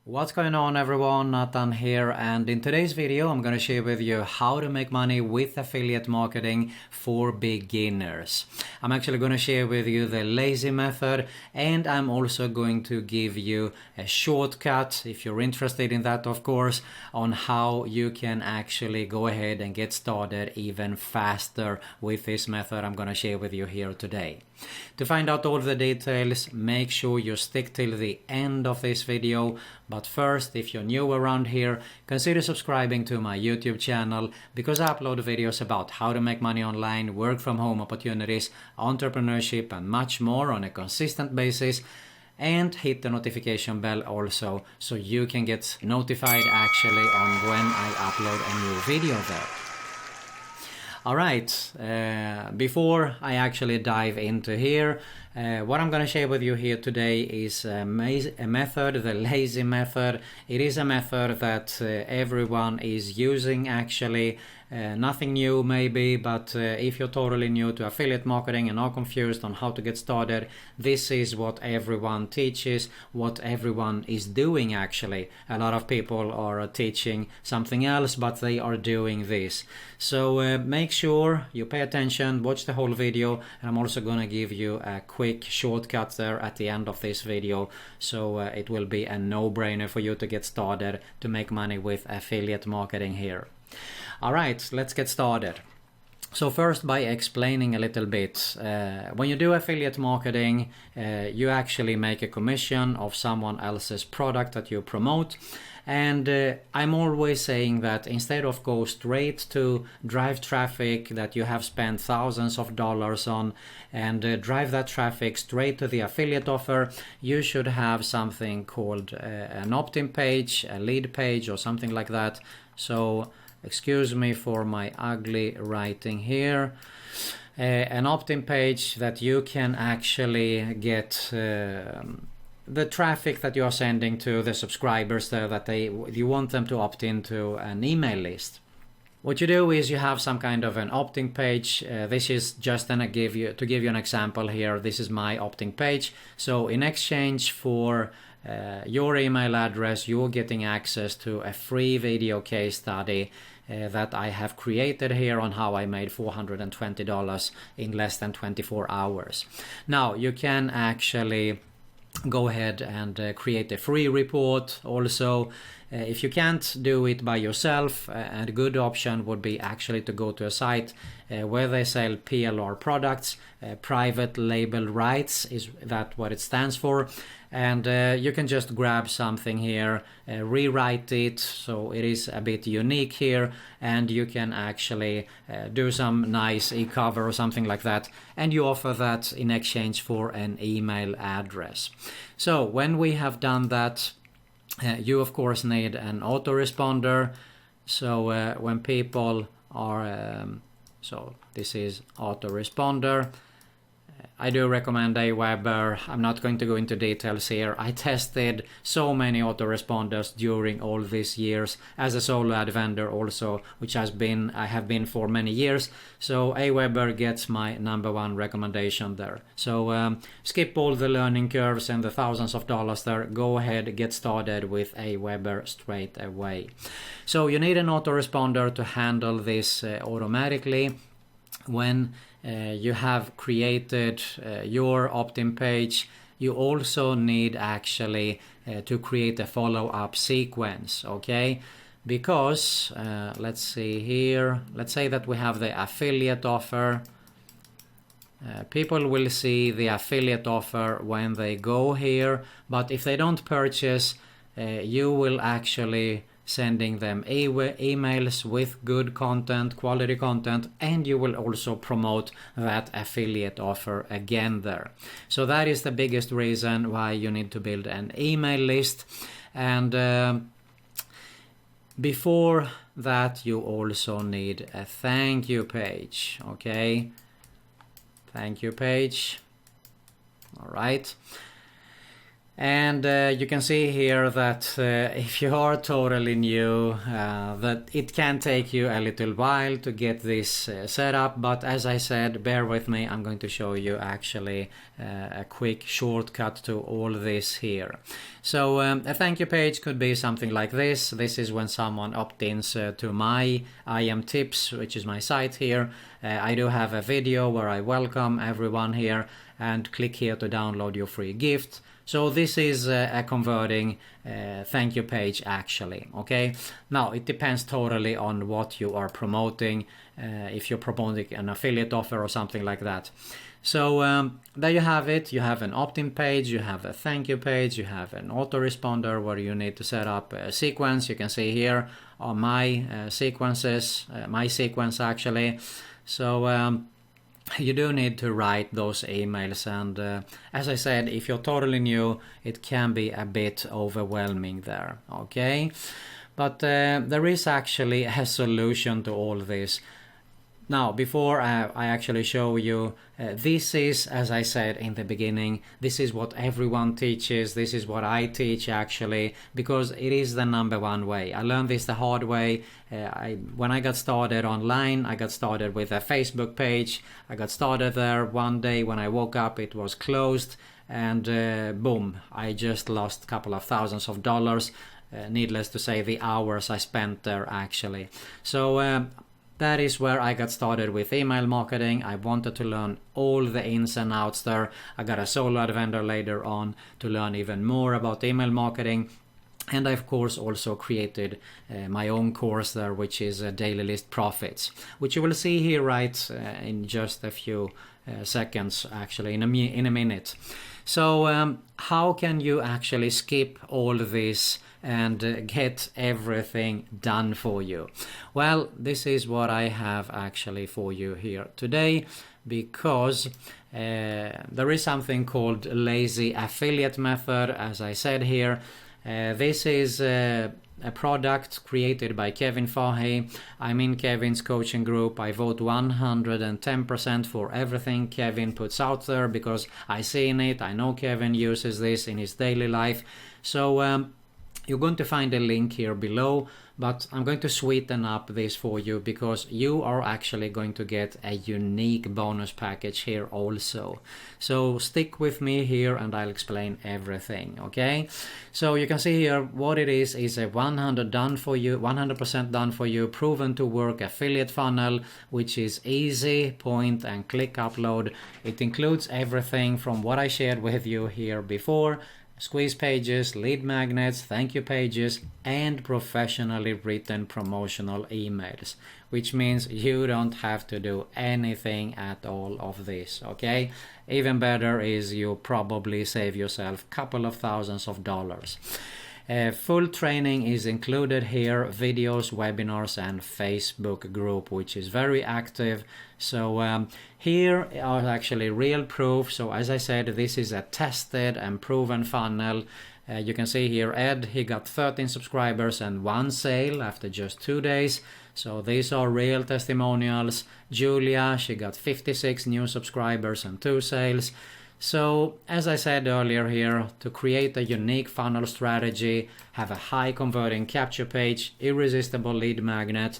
What's going on everyone, Nathan here, and in today's video I'm going to share with you how to make money with affiliate marketing for beginners. I'm actually going to share with you the lazy method, and I'm also going to give you a shortcut, if you're interested in that of course, on how you can actually go ahead and get started even faster with this method I'm going to share with you here today. To find out all the details, make sure you stick till the end of this video. But first, if you're new around here, consider subscribing to my YouTube channel, because I upload videos about how to make money online, work from home opportunities, entrepreneurship and much more on a consistent basis. And hit the notification bell also, so you can get notified actually on when I upload a new video there. Alright, before I actually dive into here, what I'm going to share with you here today is a method, the lazy method. It is a method that everyone is using actually. Nothing new maybe, but if you're totally new to affiliate marketing and are confused on how to get started, this is what everyone teaches, what everyone is doing actually. A lot of people are teaching something else, but they are doing this. So make sure you pay attention, watch the whole video, and I'm also going to give you a quick shortcut there at the end of this video, so it will be a no-brainer for you to get started to make money with affiliate marketing here. Alright, let's get started. So first, by explaining a little bit, when you do affiliate marketing, you actually make a commission of someone else's product that you promote. And I'm always saying that instead of go straight to drive traffic that you have spent thousands of dollars on and drive that traffic straight to the affiliate offer, you should have something called an opt-in page, a lead page or something like that. So excuse me for my ugly writing here. An opt-in page that you can actually get the traffic that you are sending to the subscribers there, that you want them to opt into an email list. What you do is you have some kind of an opt-in page. This is just to give you an example here. This is my opt-in page. So in exchange for your email address, you're getting access to a free video case study that I have created here on how I made $420 in less than 24 hours. Now you can actually go ahead and create a free report also. If you can't do it by yourself, a good option would be actually to go to a site where they sell PLR products, private label rights is that what it stands for, and you can just grab something here, rewrite it so it is a bit unique here, and you can actually do some nice e-cover or something like that, and you offer that in exchange for an email address. So when we have done that, you of course need an autoresponder. So when people are so this is autoresponder. I do recommend Aweber. I'm not going to go into details here. I tested so many autoresponders during all these years as a solo ad vendor also, which I have been for many years. So Aweber gets my #1 recommendation there. So skip all the learning curves and the thousands of dollars there. Go ahead, get started with Aweber straight away. So you need an autoresponder to handle this automatically. When you have created your opt-in page, you also need actually to create a follow-up sequence, okay? Because let's see here, let's say that we have the affiliate offer. People will see the affiliate offer when they go here, but if they don't purchase, you will actually sending them emails with good content, quality content, and you will also promote that affiliate offer again there. So that is the biggest reason why you need to build an email list. And before that, you also need a thank you page, okay? Thank you page. All right. And you can see here that if you are totally new, that it can take you a little while to get this set up, but as I said, bear with me, I'm going to show you actually a quick shortcut to all this here. So a thank you page could be something like this. This is when someone opt-ins to my IM Tips, which is my site here. I do have a video where I welcome everyone here, and click here to download your free gift. So this is a converting thank you page actually, okay? Now it depends totally on what you are promoting, if you're promoting an affiliate offer or something like that. So there you have it. You have an opt-in page, you have a thank you page, you have an autoresponder where you need to set up a sequence. You can see here are my sequences, my sequence actually. So you do need to write those emails, and as I said, if you're totally new, it can be a bit overwhelming there, okay? But there is actually a solution to all this. Now, before I actually show you, this is, as I said in the beginning, this is what everyone teaches, this is what I teach actually, because it is the #1 way. I learned this the hard way. When I got started online, I got started with a Facebook page. I got started there one day when I woke up, it was closed, and boom, I just lost a couple of thousands of dollars. Needless to say, the hours I spent there actually. So that is where I got started with email marketing. I wanted to learn all the ins and outs there. I got a solo adventure later on to learn even more about email marketing. And I of course also created my own course there, which is Daily List Profits, which you will see here right in just a few seconds, actually in a minute. So how can you actually skip all this and get everything done for you? Well, this is what I have actually for you here today, because there is something called lazy affiliate method, as I said here. This is a product created by Kevin Fahey. I'm in Kevin's coaching group. I vote 110% for everything Kevin puts out there because I seen it. I know Kevin uses this in his daily life. So you're going to find a link here below, but I'm going to sweeten up this for you because you are actually going to get a unique bonus package here also. So stick with me here and I'll explain everything, okay? So you can see here what it is a 100% done for you, proven to work affiliate funnel, which is easy, point and click upload. It includes everything from what I shared with you here before: squeeze pages, lead magnets, thank you pages, and professionally written promotional emails, which means you don't have to do anything at all of this, okay? Even better is you probably save yourself a couple of thousands of dollars. Full training is included here, videos, webinars, and Facebook group, which is very active. So here are actually real proof. So as I said, this is a tested and proven funnel. You can see here Ed, he got 13 subscribers and 1 sale after just 2 days. So these are real testimonials. Julia, she got 56 new subscribers and 2 sales. So as I said earlier here, to create a unique funnel strategy, have a high converting capture page, irresistible lead magnet,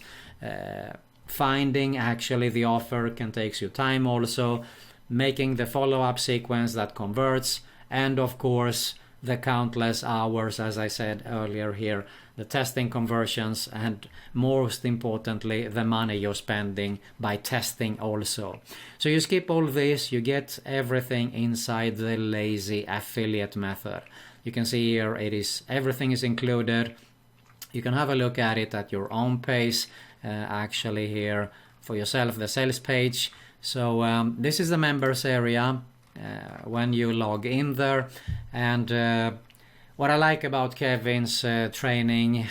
finding actually the offer can take you time also, making the follow-up sequence that converts, and of course the countless hours, as I said earlier here, the testing conversions, and most importantly the money you're spending by testing also. So you skip all this, you get everything inside the lazy affiliate method. You can see here everything is included. You can have a look at it at your own pace, actually here for yourself, the sales page. So this is the members area when you log in there, and what I like about Kevin's training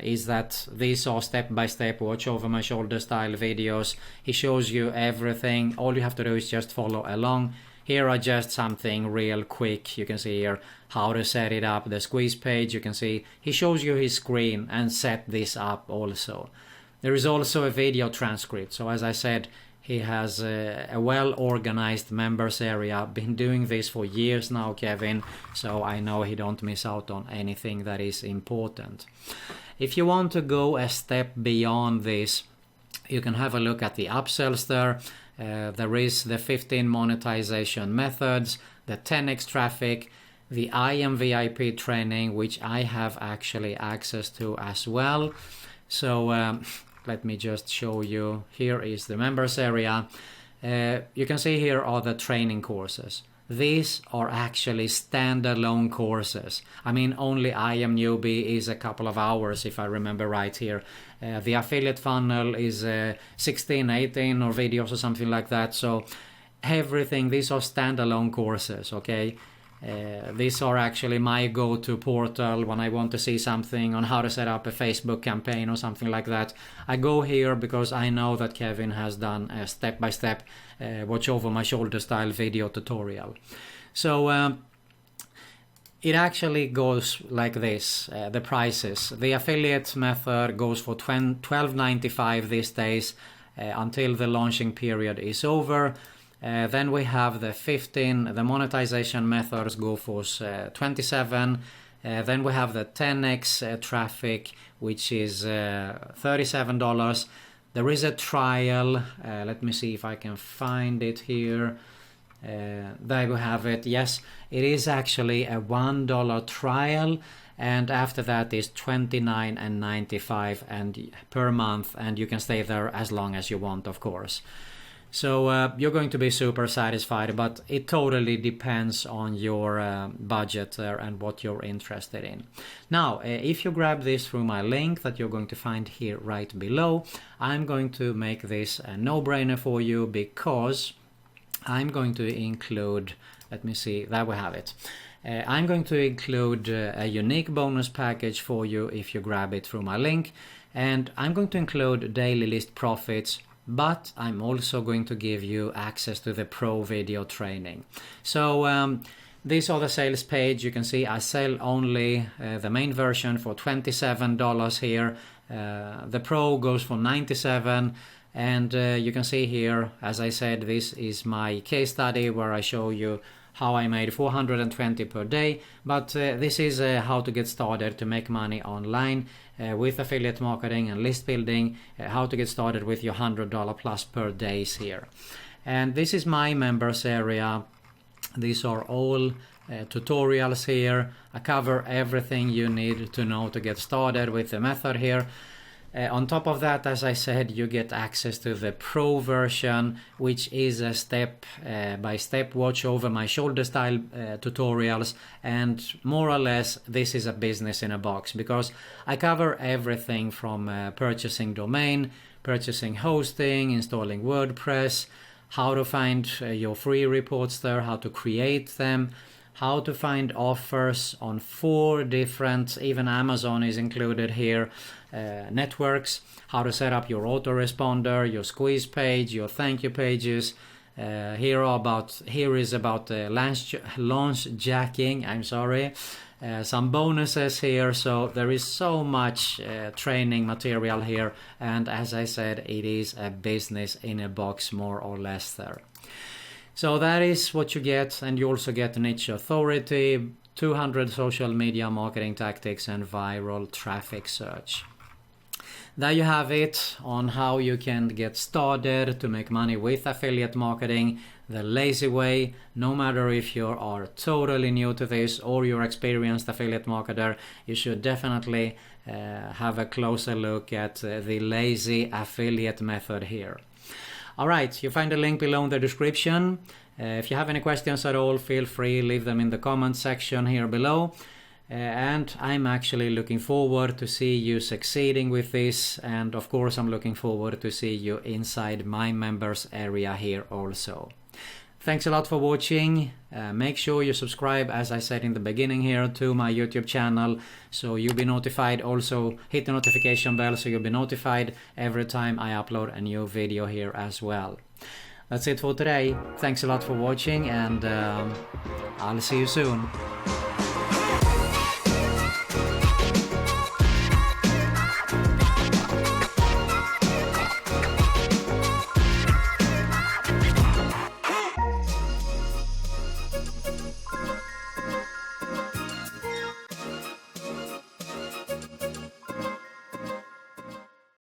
is that these are step-by-step watch over my shoulder style videos. He shows you everything. All you have to do is just follow along. Here are just something real quick. You can see here how to set it up, the squeeze page. You can see he shows you his screen and set this up also. There is also a video transcript. So as I said, He has a well-organized members area. Been doing this for years now, Kevin, so I know he don't miss out on anything that is important. If you want to go a step beyond this, you can have a look at the upsells there. There is the 15 monetization methods, the 10x traffic, the IMVIP training, which I have actually access to as well. So let me just show you. Here is the members area. You can see here are the training courses. These are actually standalone courses. I mean, only I Am Newbie is a couple of hours, if I remember right here. The affiliate funnel is 16, 18 or videos or something like that. So everything, these are standalone courses, okay? These are actually my go-to portal when I want to see something on how to set up a Facebook campaign or something like that. I go here because I know that Kevin has done a step-by-step watch over my shoulder style video tutorial. So it actually goes like this, the prices. The affiliate method goes for $12.95 these days until the launching period is over. Then we have the 15, the monetization methods go for 27. Then we have the 10x traffic, which is $37. There is a trial. Let me see if I can find it here. There we have it. Yes, it is actually a $1 trial, and after that is $29.95 and per month, and you can stay there as long as you want, of course. So you're going to be super satisfied, but it totally depends on your budget there and what you're interested in. Now, if you grab this through my link that you're going to find here right below, I'm going to make this a no-brainer for you because I'm going to include, let me see, there we have it. I'm going to include a unique bonus package for you if you grab it through my link, and I'm going to include daily list profits, but I'm also going to give you access to the pro video training. So these are the sales page. You can see I sell only the main version for $27 here. The pro goes for $97, and you can see here, as I said, this is my case study where I show you how I made $420 per day, but this is how to get started to make money online with affiliate marketing and list building, how to get started with your $100 plus per days here. And this is my members area. These are all tutorials here. I cover everything you need to know to get started with the method here. On top of that, as I said, you get access to the pro version, which is a step-by-step watch over my shoulder style tutorials, and more or less this is a business in a box because I cover everything from purchasing domain, purchasing hosting, installing WordPress, how to find your free reports there, how to create them, how to find offers on 4 different, even Amazon is included here, networks, how to set up your autoresponder, your squeeze page, your thank you pages. Here is about launch jacking, some bonuses here. So there is so much training material here, and as I said, it is a business in a box more or less there. So that is what you get, and you also get niche authority, 200 social media marketing tactics, and viral traffic search. There you have it on how you can get started to make money with affiliate marketing the lazy way. No matter if you are totally new to this or you're experienced affiliate marketer, you should definitely have a closer look at the lazy affiliate method here. Alright, you find the link below in the description. If you have any questions at all, feel free, leave them in the comment section here below. And I'm actually looking forward to see you succeeding with this, and of course I'm looking forward to see you inside my members area here also. Thanks a lot for watching. Make sure you subscribe, as I said in the beginning here, to my YouTube channel so you'll be notified. Also hit the notification bell so you'll be notified every time I upload a new video here as well. That's it for today. Thanks a lot for watching, and I'll see you soon.